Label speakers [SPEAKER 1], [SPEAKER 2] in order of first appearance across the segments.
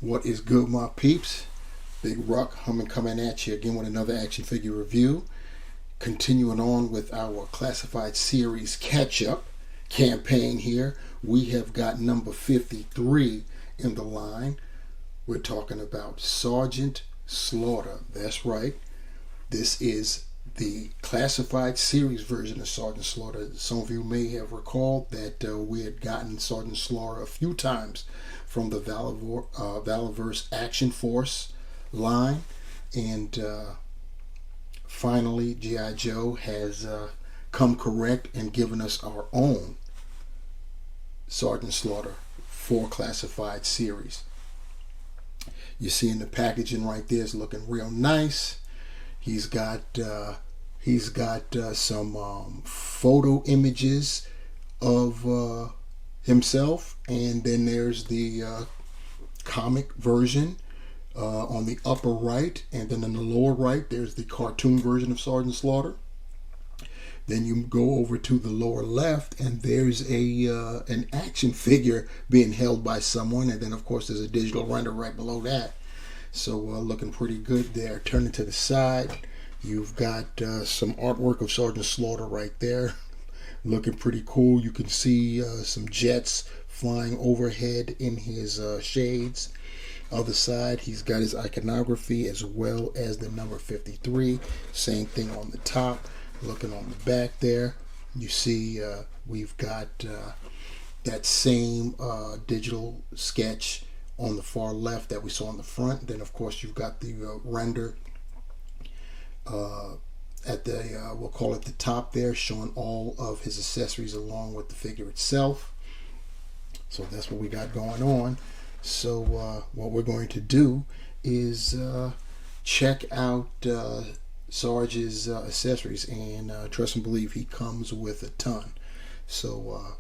[SPEAKER 1] What is good, my peeps? Big Ruck coming at you again with another action figure review. Continuing on with our classified series catch-up campaign here. We have got number 53 in the line. We're talking about Sergeant Slaughter. That's right. This is the classified series version of Sergeant Slaughter. Some of you may have recalled that we had gotten Sergeant Slaughter a few times from the Valorverse Action Force line, and finally G.I. Joe has come correct and given us our own Sergeant Slaughter for classified series. You see in the packaging right there, it's looking real nice. He's got some photo images of himself, and then there's the comic version on the upper right, and then in the lower right there's the cartoon version of Sergeant Slaughter. Then you go over to the lower left, and there's an action figure being held by someone, and then of course there's a digital render right below that. So looking pretty good there. Turning to the side, you've got some artwork of Sergeant Slaughter right there. Looking pretty cool. You can see some jets flying overhead in his shades. Other side, he's got his iconography as well as the number 53. Same thing on the top. Looking on the back there, you see we've got that same digital sketch on the far left that we saw on the front. Then of course you've got the render at the we'll call it the top there, showing all of his accessories along with the figure itself. So that's what we got going on. So what we're going to do is check out Sarge's Accessories, and trust and believe he comes with a ton. So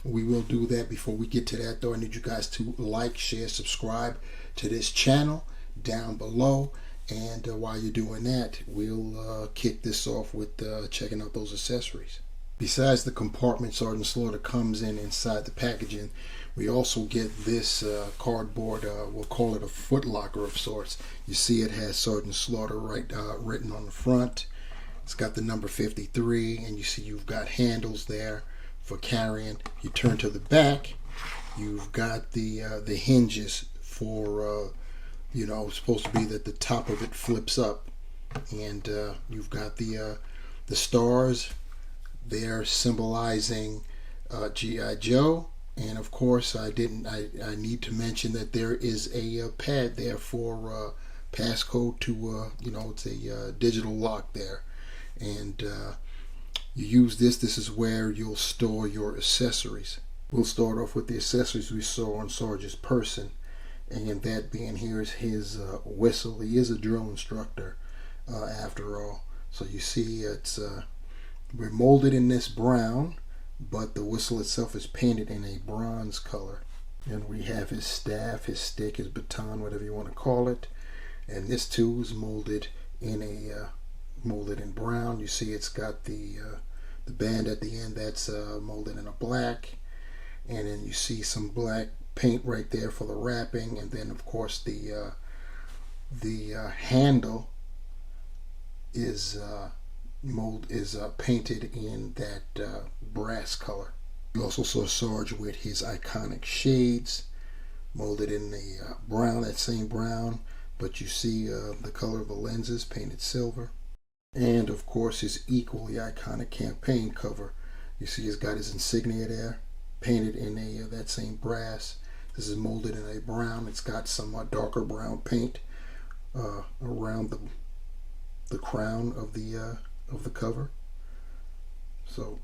[SPEAKER 1] we will do that. Before we get to that though, I need you guys to like, share, subscribe to this channel down below. And while you're doing that, we'll kick this off with checking out those accessories. Besides the compartment Sergeant Slaughter comes in inside the packaging, we also get this cardboard, we'll call it a foot locker of sorts. You see it has Sergeant Slaughter written on the front. It's got the number 53, and you see you've got handles there for carrying. You turn to the back, you've got the hinges for it's supposed to be that the top of it flips up, and you've got the stars there symbolizing G.I. Joe. And of course I need to mention that there is a pad there for passcode to it's a digital lock there, and you use this is where you'll store your accessories. We'll start off with the accessories we saw on Sarge's person, and that being here is his whistle. He is a drill instructor after all. So you see it's we're molded in this brown, but the whistle itself is painted in a bronze color. And we have his staff, his stick, his baton, whatever you want to call it. And this too is molded in brown. You see it's got the band at the end that's molded in a black. And then you see some black paint right there for the wrapping, and then of course the handle is painted in that brass color. You also saw Sarge with his iconic shades molded in the brown, that same brown, but you see the color of the lenses painted silver. And of course his equally iconic campaign cover. You see he's got his insignia there painted in that same brass. This is molded in a brown. It's got some darker brown paint around the crown of the cover. So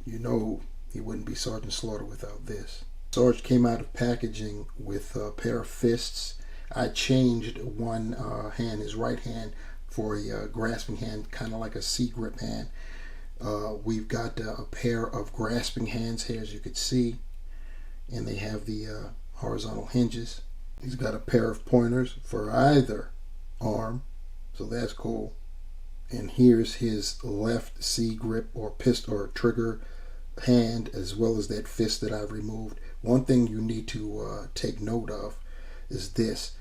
[SPEAKER 1] you know he wouldn't be Sergeant Slaughter without this. Sarge came out of packaging with a pair of fists. I changed one hand, his right hand, for a grasping hand, kind of like a C-grip hand. We've got a pair of grasping hands here, as you can see, and they have the horizontal hinges. He's got a pair of pointers for either arm, so that's cool. And here's his left C grip or pistol or trigger hand, as well as that fist that I've removed. One thing you need to take note of is this: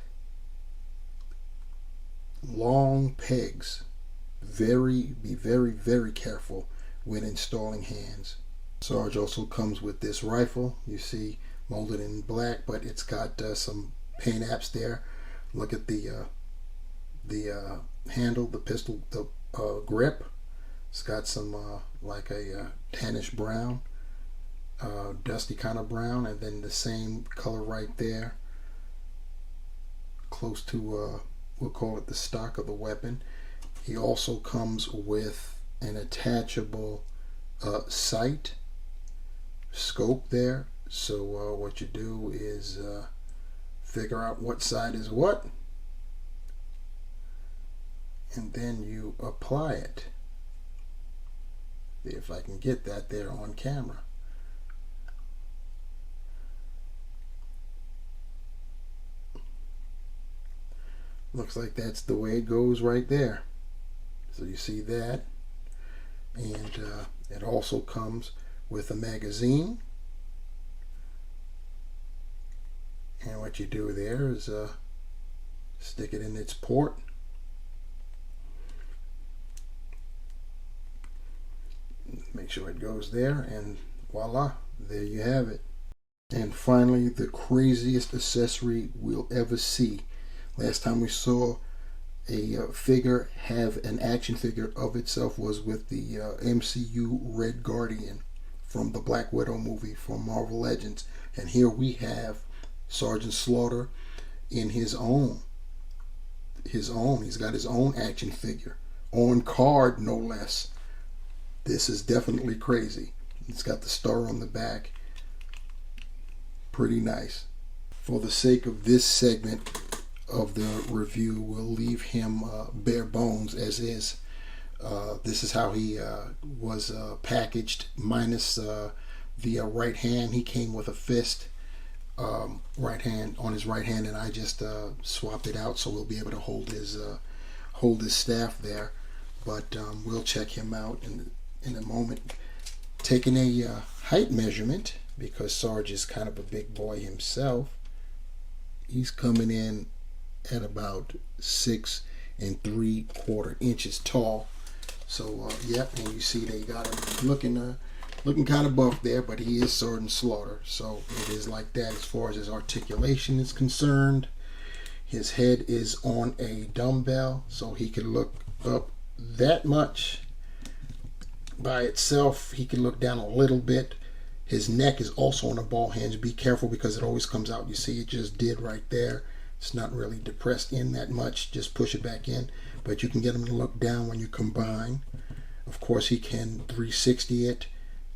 [SPEAKER 1] long pegs. Be very careful when installing hands. Sarge also comes with this rifle. You see, molded in black, but it's got some paint apps there. Look at the handle, the pistol, the grip. It's got some like a tannish brown, dusty kind of brown, and then the same color right there, close to we'll call it the stock of the weapon. He also comes with an attachable sight scope there. So what you do is figure out what side is what, and then you apply it. See if I can get that there on camera. Looks like that's the way it goes right there. So you see that, and it also comes with a magazine. And what you do there is stick it in its port. Make sure it goes there, and voila, there you have it. And finally, the craziest accessory we'll ever see. Last time we saw a figure have an action figure of itself was with the MCU Red Guardian from the Black Widow movie from Marvel Legends. And here we have Sergeant Slaughter in his own. He's got his own action figure on card, no less. This is definitely crazy. It's got the star on the back. Pretty nice. For the sake of this segment of the review, we'll leave him bare bones as is. This is how he was packaged, minus the right hand. He came with a fist, right hand on his right hand, and I just swapped it out so we'll be able to hold his staff there. But we'll check him out in a moment. Taking a height measurement, because Sarge is kind of a big boy himself. He's coming in at about 6 3/4 inches tall. So yep, and you see they got him looking kind of buff there, but he is Sergeant Slaughter, so it is like that as far as his articulation is concerned. His head is on a dumbbell, so he can look up that much by itself. He can look down a little bit. His neck is also on a ball hinge. Be careful because it always comes out. You see, it just did right there. It's not really depressed in that much. Just push it back in. But you can get him to look down when you combine. Of course, he can 360 it.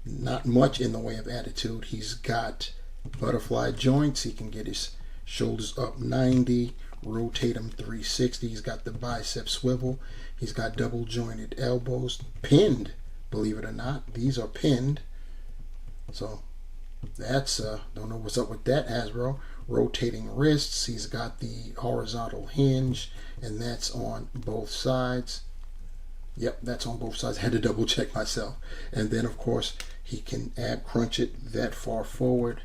[SPEAKER 1] Not much in the way of attitude. He's got butterfly joints. He can get his shoulders up 90, rotate them 360. He's got the bicep swivel. He's got double jointed elbows, pinned, believe it or not. These are pinned. So that's don't know what's up with that, Hasbro. Rotating wrists. He's got the horizontal hinge, and that's on both sides. Yep, that's on both sides. I had to double check myself. And then of course he can crunch it that far forward,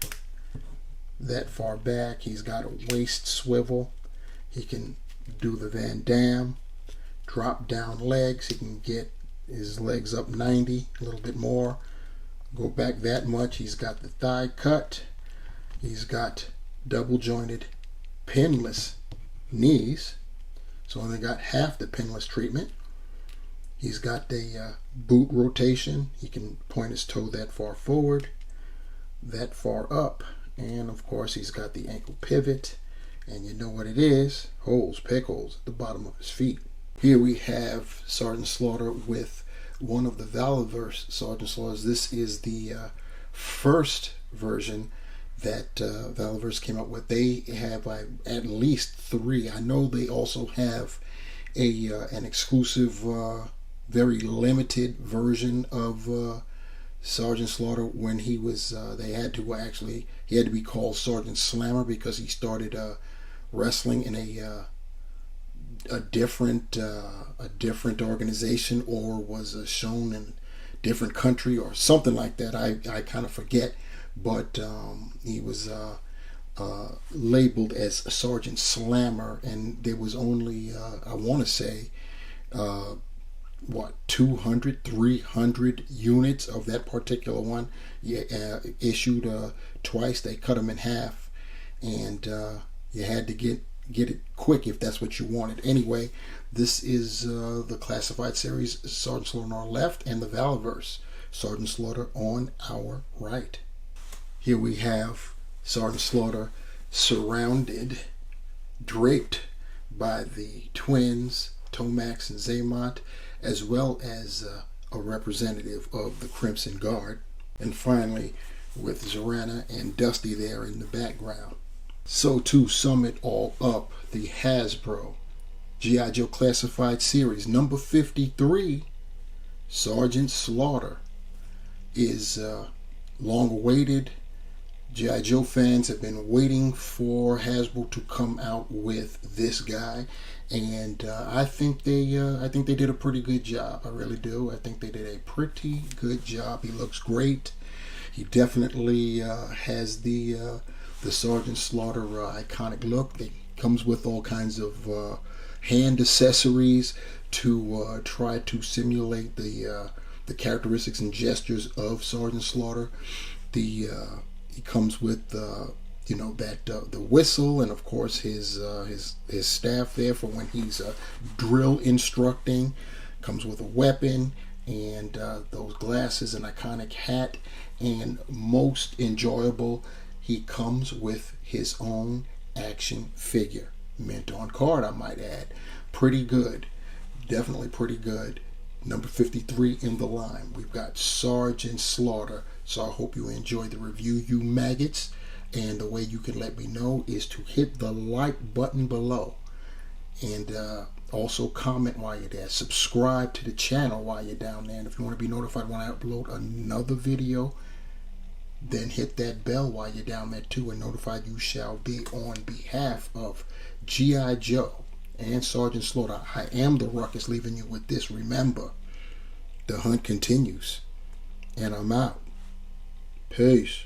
[SPEAKER 1] that far back. He's got a waist swivel. He can do the Van Damme, drop down legs. He can get his legs up 90, a little bit more, go back that much. He's got the thigh cut. He's got double jointed pinless knees, so only got half the pinless treatment. He's got the boot rotation. He can point his toe that far forward, that far up, and of course he's got the ankle pivot, and you know what it is, holes, peg holes at the bottom of his feet. Here we have Sergeant Slaughter with one of the Valaverse Sergeant Slaughters. This is the first version that Valaverse came up with. They have at least 3. I know they also have an exclusive, very limited version of Sergeant Slaughter when he was. He had to be called Sergeant Slammer because he started wrestling in a different organization, or was shown in a different country or something like that. I kind of forget, but he was labeled as Sergeant Slammer, and there was only, I want to say, 200, 300 units of that particular one. Issued twice. They cut them in half, and you had to get it quick if that's what you wanted. Anyway, this is the Classified Series, Sergeant Slaughter on our left, and the Valorverse, Sergeant Slaughter on our right. Here we have Sergeant Slaughter surrounded, draped by the twins, Tomax and Zaymont, as well as a representative of the Crimson Guard. And finally, with Zorana and Dusty there in the background. So to sum it all up, the Hasbro G.I. Joe Classified Series number 53, Sergeant Slaughter, is long awaited. G.I. Joe fans have been waiting for Hasbro to come out with this guy, and I think they did a pretty good job. I really do. I think they did a pretty good job. He looks great. He definitely has the Sergeant Slaughter iconic look. It comes with all kinds of hand accessories to try to simulate the characteristics and gestures of Sergeant Slaughter. He comes with the whistle, and of course his staff there for when he's drill instructing. Comes with a weapon and those glasses, an iconic hat, and most enjoyable, he comes with his own action figure, mint on card, I might add. Pretty good, definitely pretty good. Number 53 in the line. We've got Sergeant Slaughter. So I hope you enjoyed the review, you maggots. And the way you can let me know is to hit the like button below. And also comment while you're there. Subscribe to the channel while you're down there. And if you want to be notified when I upload another video, then hit that bell while you're down there too, and notified you shall be on behalf of G.I. Joe and Sergeant Slaughter. I am the Ruckus, leaving you with this. Remember, the hunt continues, and I'm out. Peace.